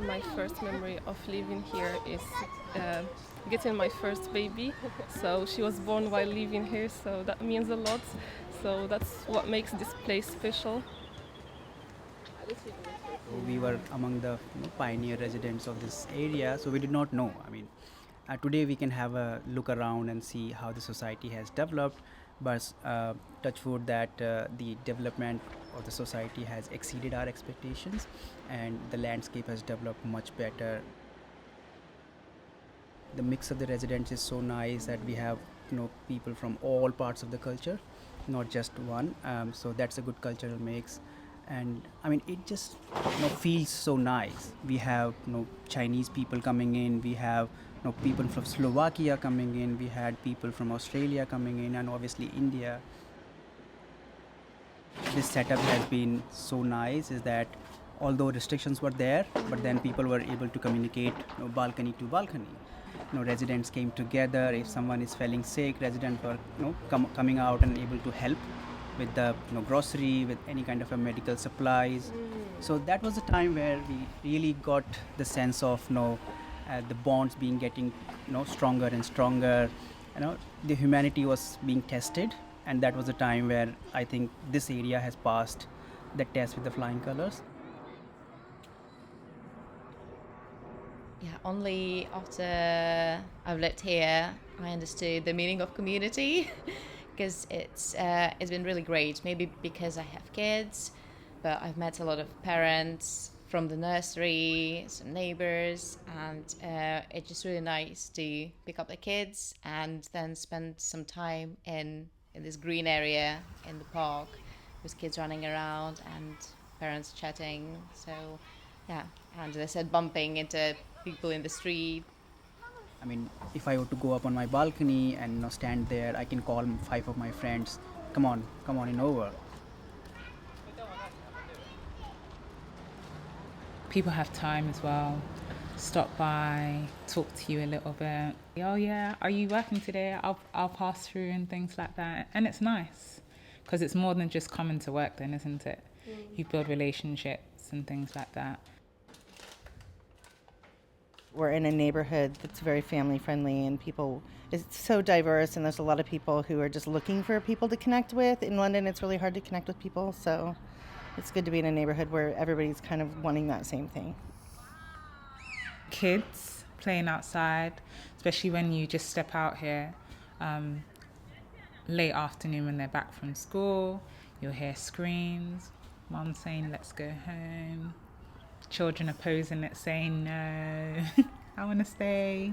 My first memory of living here is uh, getting my first baby. So she was born while living here, so that means a lot. So that's what makes this place special. We were among the pioneer residents of this area, so we did not know. I mean, today we can have a look around and see how the society has developed, but touch wood that the development of the society has exceeded our expectations, and the landscape has developed much better. The mix of the residents is so nice that we have people from all parts of the culture, not just one. So that's a good cultural mix, and I mean it just feels so nice. We have Chinese people coming in, we have people from Slovakia coming in, we had people from Australia coming in, and obviously India. This setup has been so nice is that although restrictions were there, but then people were able to communicate balcony to balcony. Residents came together. If someone is feeling sick, residents were coming out and able to help with the grocery, with any kind of a medical supplies. So that was a time where we really got the sense of the bonds being getting stronger and stronger. The humanity was being tested, and that was a time where I think this area has passed the test with the flying colors. Yeah, only after I've lived here I understood the meaning of community because it's been really great. Maybe because I have kids, but I've met a lot of parents from the nursery, some neighbors, and it's just really nice to pick up the kids and then spend some time in this green area in the park with kids running around and parents chatting. So yeah, and as I said, bumping into people in the street. I mean, if I were to go up on my balcony and stand there, I can call 5 of my friends. Come on in over. People have time as well. Stop by, talk to you a little bit. Oh yeah, are you working today? I'll pass through and things like that. And it's nice because it's more than just coming to work then, isn't it? You build relationships and things like that. We're in a neighborhood that's very family friendly, and it's so diverse, and there's a lot of people who are just looking for people to connect with. In London, it's really hard to connect with people, so it's good to be in a neighborhood where everybody's kind of wanting that same thing. Kids playing outside, especially when you just step out here late afternoon when they're back from school, you'll hear screams, mum saying let's go home, children opposing it saying no, I want to stay.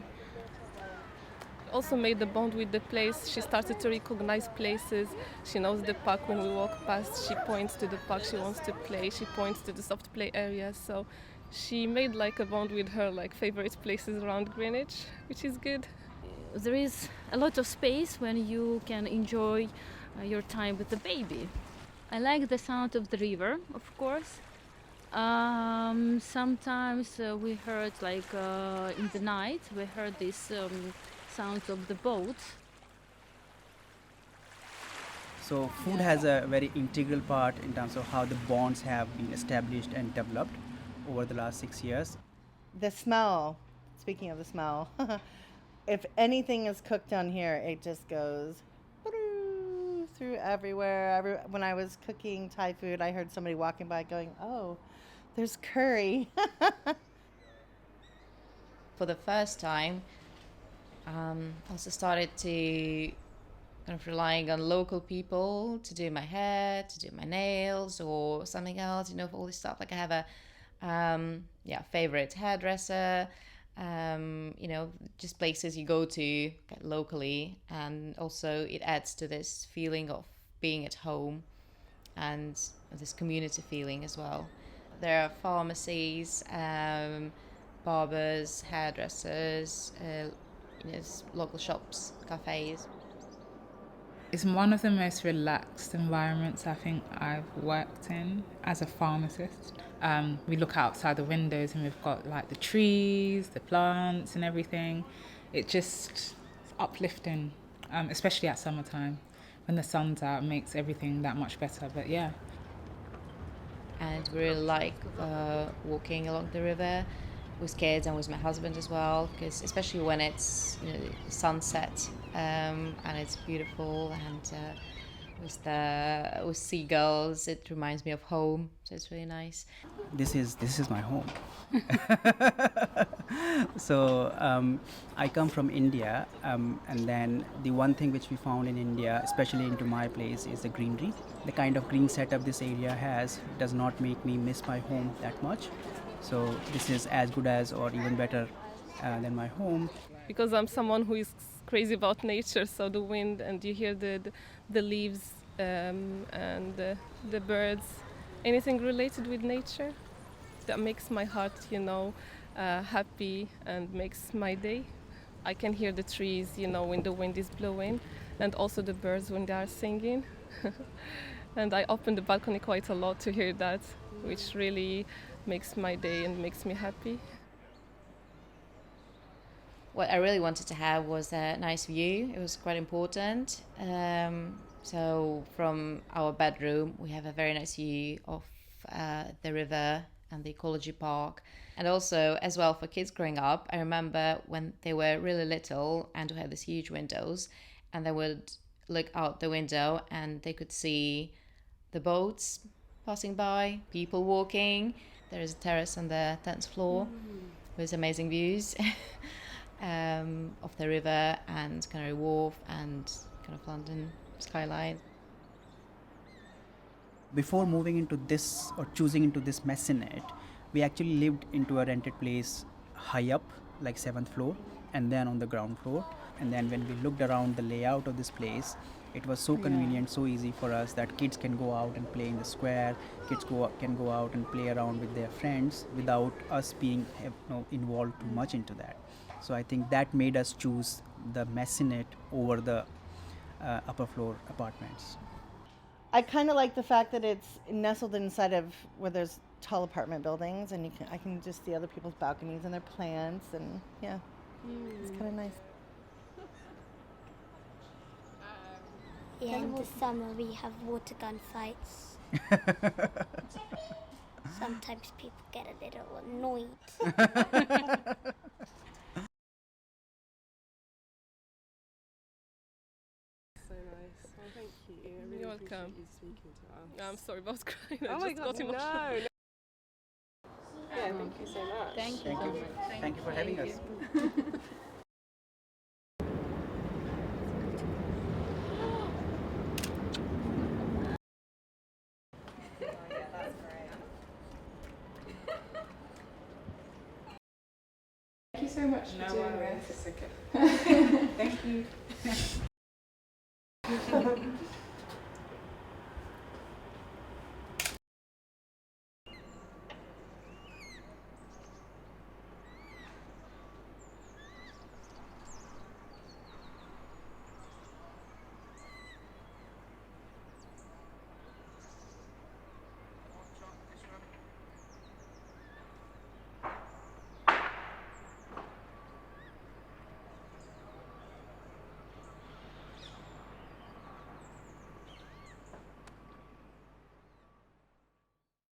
Also made the bond with the place. She started to recognize places. She knows the park. When we walk past, she points to the park she wants to play. She points to the soft play area. So she made like a bond with her favorite places around Greenwich, which is good. There is a lot of space when you can enjoy your time with the baby. I like the sound of the river, of course. Sometimes we heard in the night we heard this sounds of the boats. So food has a very integral part in terms of how the bonds have been established and developed over the last 6 years. The smell, speaking of the smell, if anything is cooked on here, it just goes through everywhere. When I was cooking Thai food, I heard somebody walking by going, oh, there's curry. For the first time, also started to kind of relying on local people to do my hair, to do my nails, or something else. For all this stuff. Like I have a favorite hairdresser. Just places you go to locally, and also it adds to this feeling of being at home and this community feeling as well. There are pharmacies, barbers, hairdressers, local shops, cafes. It's one of the most relaxed environments I think I've worked in as a pharmacist. We look outside the windows and we've got like the trees, the plants and everything. It just uplifting, especially at summertime. When the sun's out, it makes everything that much better. But yeah. And we really like walking along the river with kids and with my husband as well, because especially when it's sunset and it's beautiful, and with seagulls, it reminds me of home, so it's really nice. This is my home. So I come from India, and then the one thing which we found in India, especially into my place, is the greenery. The kind of green setup this area has does not make me miss my home that much. So this is as good as, or even better than my home. Because I'm someone who is crazy about nature, so the wind, and you hear the leaves and the birds, anything related with nature, that makes my heart, happy and makes my day. I can hear the trees, when the wind is blowing, and also the birds when they are singing. And I open the balcony quite a lot to hear that, which really makes my day and makes me happy. What I really wanted to have was a nice view. It was quite important. So from our bedroom, we have a very nice view of the river and the ecology park. And also, as well, for kids growing up, I remember when they were really little and we had these huge windows, and they would look out the window and they could see the boats passing by, people walking. There is a terrace on the 10th floor with amazing views of the river and Canary Wharf and kind of London skyline. Before moving into this or choosing into this mezzanine, we actually lived into a rented place high up, like 7th floor, and then on the ground floor. And then when we looked around the layout of this place, it was so convenient, so easy for us that kids can go out and play in the square, kids can go out and play around with their friends without us being involved too much into that. So I think that made us choose the mezzanine over the upper floor apartments. I kind of like the fact that it's nestled inside of where there's tall apartment buildings, and I can just see other people's balconies and their plants, and yeah, it's kind of nice. Yeah, in the summer we have water gun fights. Sometimes people get a little annoyed. So nice. Well, thank you. I really You're appreciate welcome. you speaking to us. I'm sorry about crying. Oh I my just God, got emotional. no. Yeah, thank you so much. Thank Thank you. Thank you for having us. Thank you so much for doing this. It's okay. Thank you.